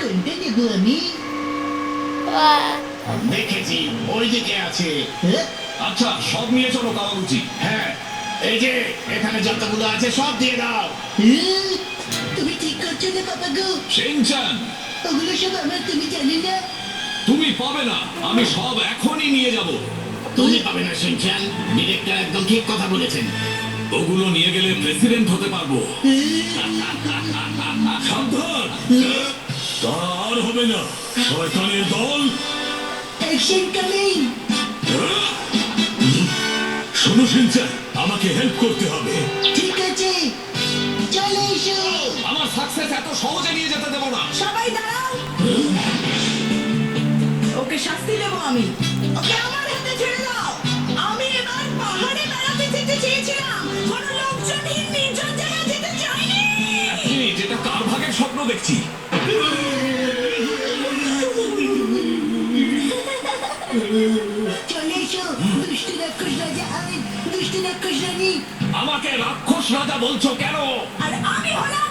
কোনটা নেবো আমি? দেখেছি ওই দিকে আছে। আচ্ছা সব নিয়ে চলো কাওয়াগুচি। হ্যাঁ, এই যে এখানে যতগুলো আছে সব দিয়ে দাও। তুমি ঠিক করছো না বাবা গো? শিনচান, ওগুলো সব আমার, তুমি জানি না? তুমি পাবে না, আমি সব এখনই নিয়ে যাব। তুমি পাবে না শিনচান, ডিরেক্টর একদম ঠিক কথা বলেছেন। ওগুলো নিয়ে গেলে প্রেসিডেন্ট হতে পারবো। সাবধান, তা আর হবে না। শয়তানের দল, অ্যাকশন কামিং! শোনো শিনচান, আমাকে হেল্প করতে হবে। ঠিক আছে, চলে এসো। আমার সাকসেস এত সহজে নিয়ে যেতে দেবো না। সবাই দাঁড়াও। ওকে শাস্তি দেবো আমি। ওকে আমার হাতে ছেড়ে দাও। আমি এবার পাহাড়ে বেড়াতে যেতে চেয়েছিলাম, কোনো লোকজনহীন নির্জন জায়গায় যেতে চাইনি। যেটা কার ভাগের স্বপ্ন দেখছি। চলে এসো, দুষ্টু রাক্ষস রাজা আর দুষ্টু রাক্ষস রানী। আমাকে রাক্ষস রাজা বলছো কেন? আর আমি হলাম